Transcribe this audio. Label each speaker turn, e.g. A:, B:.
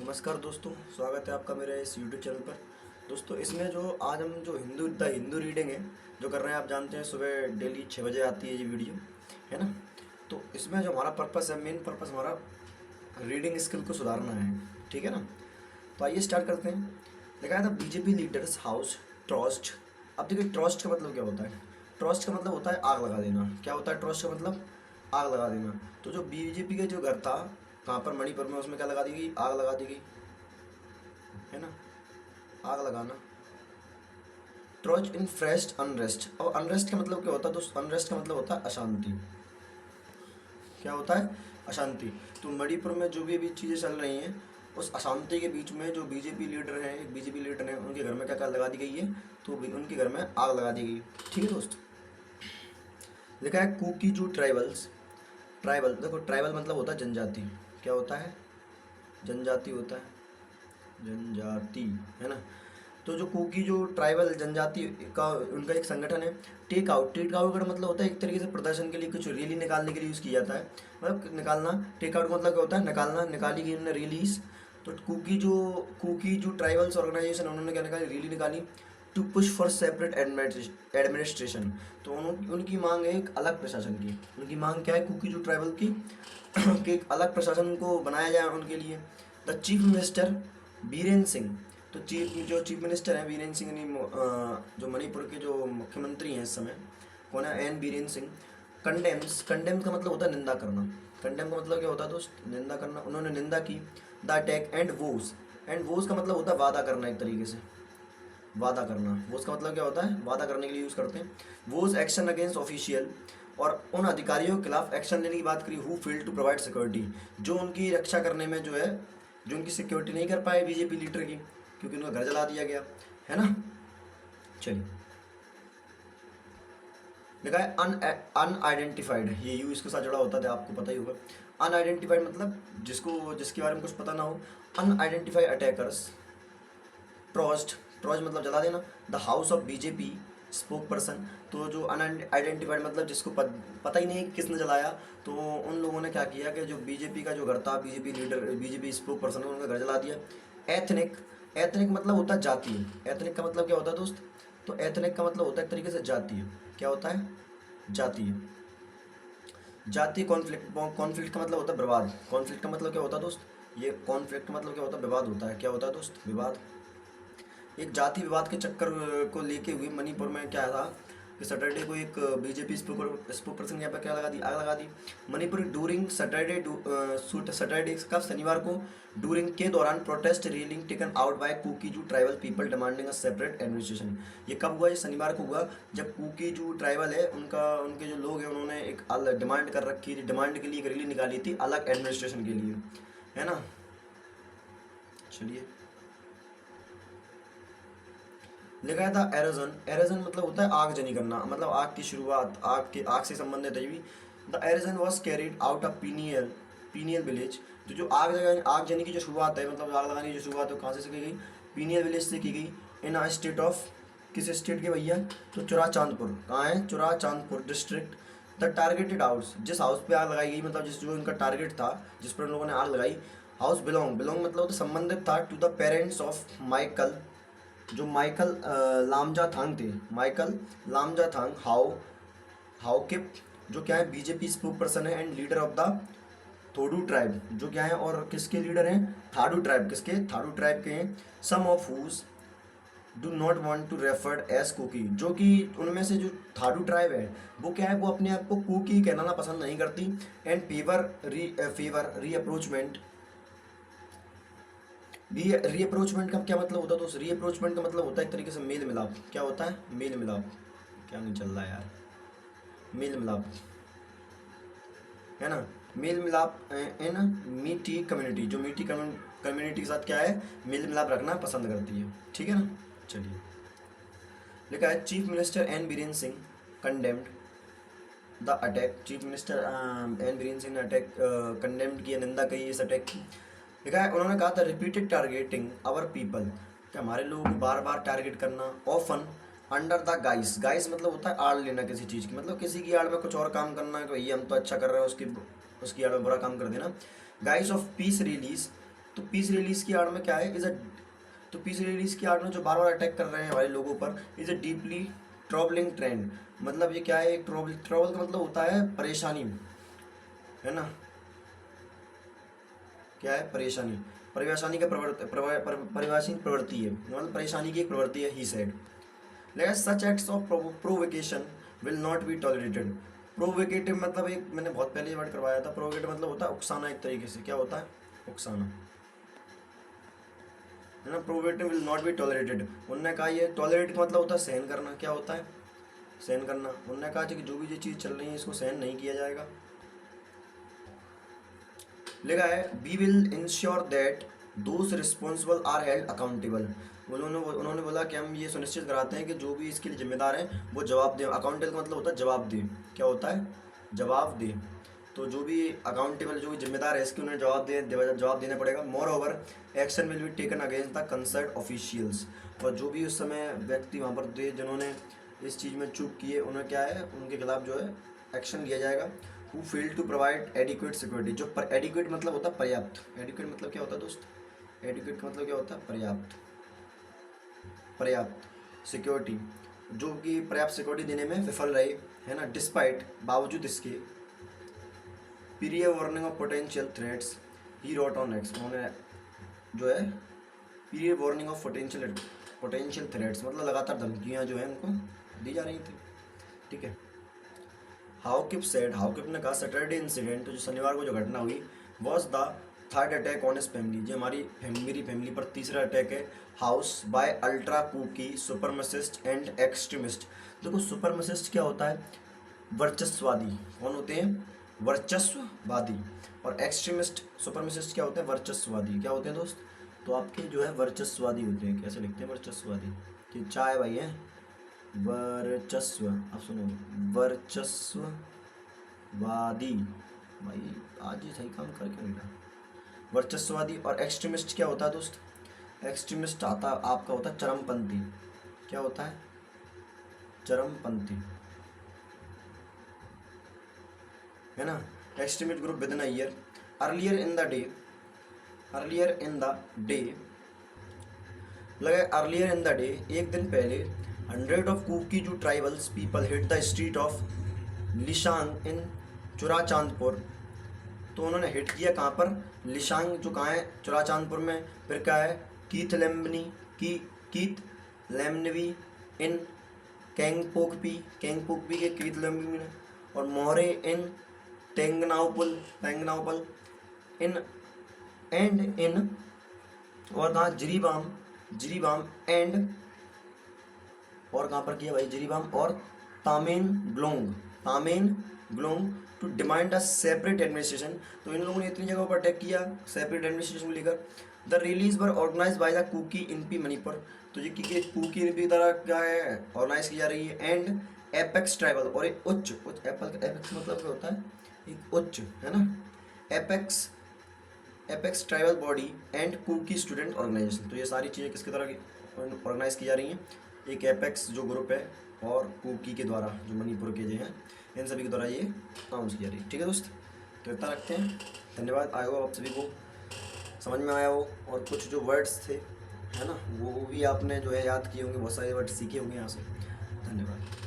A: नमस्कार दोस्तों, स्वागत है आपका मेरे इस यूट्यूब चैनल पर। दोस्तों, इसमें जो आज हम जो हिंदू रीडिंग है जो कर रहे हैं, आप जानते हैं सुबह डेली 6 बजे आती है ये वीडियो, है ना। तो इसमें जो हमारा पर्पस है, मेन पर्पस हमारा रीडिंग स्किल को सुधारना है, ठीक है ना। तो आइए स्टार्ट करते हैं। लिखा था बीजेपी लीडर्स हाउस ट्रस्ट। अब देखिए, ट्रस्ट का मतलब क्या होता है। ट्रस्ट का मतलब होता है आग लगा देना। क्या होता है ट्रस्ट का मतलब? आग लगा देना। तो जो बीजेपी का जो घर था कहाँ पर, मणिपुर में, उसमें क्या लगा दी गई? आग लगा दी गई, है ना। आग लगाना। Trust in फ्रेस्ट unrest. और अनरेस्ट का मतलब क्या होता है? तो अनरेस्ट का मतलब होता है अशांति। क्या होता है? अशांति। तो मणिपुर में जो भी अभी चीज़ें चल रही हैं, उस अशांति के बीच में जो बीजेपी लीडर हैं, एक बीजेपी लीडर हैं, उनके घर में क्या क्या लगा दी गई है? तो उनके घर में आग लगा दी गई। ठीक है दोस्त। लिखा है कुकीजू ट्राइबल्स। ट्राइबल, देखो ट्राइबल मतलब होता है जनजाति। क्या होता है? जनजाति होता है, जनजाति, है ना। तो जो कुकी जो ट्राइबल जनजाति का उनका एक संगठन है। टेक आउट का मतलब होता है एक तरीके से प्रदर्शन के लिए, कुछ रैली निकालने के लिए यूज़ किया जाता है। मतलब निकालना। टेक आउट का मतलब क्या होता है? निकालना। निकाली गई उन्होंने रैलीज। तो कुकी जो ट्राइबल्स ऑर्गेनाइजेशन, उन्होंने क्या निकाली? रैली निकाली to push for separate administration. तो उनकी मांग है एक अलग प्रशासन की। उनकी मांग क्या है कुकी जो ट्राइबल की? कि एक अलग प्रशासन को बनाया जाए उनके लिए। The chief minister Birendra Singh. तो चीफ मिनिस्टर हैं बीरेन्द्र सिंह, जो मणिपुर के जो मुख्यमंत्री हैं इस समय, कौन है? एन बीरेन्द्र सिंह। कंडेम्स का मतलब होता है निंदा करना। कंडेम का मतलब क्या होता है दोस्त? निंदा करना। उन्होंने निंदा की द अटैक एंड वोज का मतलब होता है वादा करना, एक तरीके से वादा करना। वोज का मतलब क्या होता है? वादा करने के लिए यूज़ करते हैं। वोज एक्शन अगेंस्ट ऑफिशियल, और उन अधिकारियों के खिलाफ एक्शन लेने की बात करी who fail to provide security, जो उनकी रक्षा करने में जो है, जो उनकी सिक्योरिटी नहीं कर पाए बीजेपी लीडर की, क्योंकि उनका घर जला दिया गया, है ना। चलिए, लिखा है अनआइडेंटिफाइड। ये यू इसके साथ जुड़ा होता था, आपको पता ही होगा। अनआइडेंटिफाइड मतलब जिसके बारे में कुछ पता ना हो। Unidentified attackers. ट्रॉस्ट मतलब जला देना। The house of BJP spoke person. तो जो अनआइडेंटिफाइड मतलब जिसको पता ही नहीं कि किसने जलाया, तो उन लोगों ने क्या किया कि जो बीजेपी का जो घर था, BJP leader, BJP spokesperson है, उनका घर जला दिया। एथनिक। एथनिक मतलब होता है जातीय। एथनिक का मतलब क्या होता है दोस्त? तो एथनिक का मतलब होता है एक तरीके से जातीय। क्या होता है? जातीय। जातीय कॉन्फ्लिक्ट। कॉन्फ्लिक्ट का मतलब होता है विवाद। कॉन्फ्लिक्ट का मतलब क्या होता है दोस्त? ये कॉन्फ्लिक्ट का मतलब क्या होता है? विवाद होता है। क्या होता है दोस्त? विवाद। एक जाति विवाद के चक्कर को लेके हुए मणिपुर में क्या था कि सैटरडे को एक बीजेपी स्पोक पर्सन यहाँ पर क्या लगा दी? आग लगा दी। मणिपुर डूरिंग सैटरडे कब? शनिवार को। डूरिंग के दौरान protest rallying taken out by Kukis tribal people demanding a separate administration. ये कब हुआ? ये शनिवार को हुआ, जब कुकीजू ट्राइबल है उनके जो लोग हैं, उन्होंने एक डिमांड कर रखी थी। डिमांड के लिए एक रैली निकाली थी अलग एडमिनिस्ट्रेशन के लिए, है ना। चलिए, लिखा था एरोजन। एरोजन मतलब होता है आगजनी करना, मतलब आग की शुरुआत, आग से संबंधित है ये भी। The halogen was carried out of pineal village. तो जो आगजनी की जो शुरुआत है, मतलब आग लगाने की जो शुरुआत है, कहाँ से की गई? पीनियल विलेज से की गई। इन अ स्टेट ऑफ, किस स्टेट के भैया? तो चुराचांदपुर। कहाँ है? Churachandpur district. The targeted house, जिस हाउस पे आग लगाई गई, मतलब जिस जो इनका टारगेट था, जिस पर उन लोगों ने आग लगाई, हाउस बिलोंग मतलब तो संबंधित था to the parents of Michael, जो माइकल लामजा थांग थे। माइकल लामजा थांग हाउ हाउकिप, जो क्या है? बीजेपी स्पोक पर्सन है and leader of the Thadou tribe, जो क्या है और किसके लीडर हैं? थाडू ट्राइब। किसके? थाडू ट्राइब के हैं। Some of whom do not want to referred as Kuki, जो कि उनमें से जो थाडू ट्राइब है, वो क्या है? वो अपने आप को कुकी कहना पसंद नहीं करती। एंड फेवर री अप्रोचमेंट। रीअप्रोचमेंट का क्या मतलब होता है दोस्त? रीअप्रोचमेंट का मतलब होता है एक तरीके से मेल मिलाप। क्या होता है? मेल मिलाप। क्या नहीं चल रहा है यार? मेल मिलाप, है ना। मेल मिलाप इन मीठी कम्युनिटी, जो मीठी कम्युनिटी के साथ क्या है? मेल मिलाप रखना पसंद करती है, ठीक है ना। चलिए, लिखा है chief minister N Biren Singh condemned the attack. Chief minister N Biren Singh ने अटैक कंडेम्ड किया, निंदा कही इस अटैक की। लिखा है उन्होंने कहा था रिपीटेड टारगेटिंग आवर पीपल, कि हमारे लोगों को बार बार टारगेट करना। Often under the guys. Guys मतलब होता है आड़ लेना किसी चीज़ की, मतलब किसी की आड़ में कुछ और काम करना कि भैया हम तो अच्छा कर रहे हैं, उसकी उसकी आड़ में बुरा काम कर देना। Guys of peace release. तो पीस रिलीज की आड़ में क्या है, इज अ, तो पीस रिलीज की आड़ में जो बार बार अटैक कर रहे हैं हमारे लोगों पर, is a deeply troubling trend. मतलब ये क्या है, एक ट्रबल, ट्रबल का मतलब होता है परेशानी, है ना, क्या है, परेशानी, परिभाषानी का परिभाषी प्रवृत्ति है, मतलब परेशानी की एक प्रवृत्ति है, ही सेड। लेकिन सच acts of provocation will not be tolerated. Provocative मतलब, एक मैंने बहुत पहले ये वर्ड करवाया था, प्रोवोकेटिव मतलब होता है उकसाना, एक तरीके से क्या होता है, उकसाना, है ना। Provocative will not be tolerated, उन्होंने कहा ये टॉलरेट का मतलब होता है सहन करना, क्या होता है, सहन करना। उन्होंने कहा कि जो भी ये चीज़ चल रही है इसको सहन नहीं किया जाएगा। लिखा है we will ensure that those responsible are held accountable. उन्होंने बोला कि हम ये सुनिश्चित कराते हैं कि जो भी इसके लिए जिम्मेदार हैं वो जवाब दें। अकाउंटेबल का मतलब होता है जवाब दें, क्या होता है, जवाब दें। तो जो भी अकाउंटेबल, जो भी जिम्मेदार है इसके, उन्हें जवाब देना पड़ेगा। More over action will be taken against the concert officials. और जो भी उस समय व्यक्ति वहाँ पर थे जिन्होंने इस चीज़ में चूक की है, उन्हें क्या है, उनके खिलाफ जो है एक्शन लिया जाएगा। who fail to provide adequate security, जो adequate मतलब होता है पर्याप्त, adequate मतलब क्या होता है दोस्त, adequate का मतलब क्या होता है, पर्याप्त, पर्याप्त सिक्योरिटी, जो कि पर्याप्त सिक्योरिटी देने में विफल रहे, है ना, डिस्पाइट, बावजूद इसके, period warning of potential threats he wrote on x. उन्होंने जो है period warning of potential threats मतलब लगातार धमकियाँ जो है उनको दी जा रही थी, ठीक है। हाउकिप ने कहा सैटरडे इंसिडेंट, तो जो शनिवार को जो घटना हुई, was the third attack on his family, जो मेरी फैमिली पर तीसरा अटैक है, house by ultra Kuki supremacist and extremist. देखो सुपरमसिस्ट क्या होता है, वर्चस्ववादी, कौन होते हैं, वर्चस्ववादी। और एक्सट्रीमिस्ट, सुपरमसिस्ट क्या होते हैं, वर्चस्ववादी, क्या होते हैं दोस्त, तो आपके जो है वर्चस्ववादी होते हैं। कैसे लिखते हैं वर्चस्ववादी, कि चाय भाई है, वर्चस्व, अब सुनो, वर्चस्ववादी, भाई आज ही सही काम करके नहीं रहा, वर्चस्ववादी। और एक्सट्रीमिस्ट क्या होता है दोस्त, एक्सट्रीमिस्ट आता आपका होता है चरमपंथी, क्या होता है, चरमपंथी, है ना। Extremist group within a year, earlier in the day, लगे अर्लियर इन द डे, एक दिन पहले, 100 of Kuki Zo tribals people hit the street of Lishang in Churachandpur. तो उन्होंने हिट किया कहाँ पर, लिशांग, जो कहाँ है, चुराचांदपुर में। फिर क्या है, कीथ लेमनवी इन कैंगपोकपी के कीथ लेमनवी में, और मोहरे इन टेंगनाउपल इन एंड इन, और कहाँ, जिरीबाम एंड, और कहाँ पर किया भाई, जिरीबाम और Tamenglong to demand a separate administration. तो इन लोगों ने इतनी जगहों पर अटैक किया सेपरेट एडमिनिस्ट्रेशन को लेकर। The release were organised by the Kuki Inpi Manipur, तो ये कुकी इनपी द्वारा क्या है, ऑर्गेनाइज की जा रही है। एंड एपेक्स ट्राइबल, और एक उच्च एपेक्स मतलब क्या होता है, एक उच्च, है ना, apex tribal body and Kuki student organisation. तो ये सारी चीज़ें किसके द्वारा ऑर्गेनाइज की जा रही हैं, एक एपेक्स जो ग्रुप है और कुकी के द्वारा, जो मणिपुर के जो हैं, इन सभी के द्वारा ये अनाउंस की जा रही है, ठीक है दोस्त। तो इतना रखते हैं, धन्यवाद। आया हो आप सभी को समझ में आया हो, और कुछ जो वर्ड्स थे, है ना, वो भी आपने जो है याद किए होंगे, बहुत सारे वर्ड सीखे होंगे यहाँ से। धन्यवाद।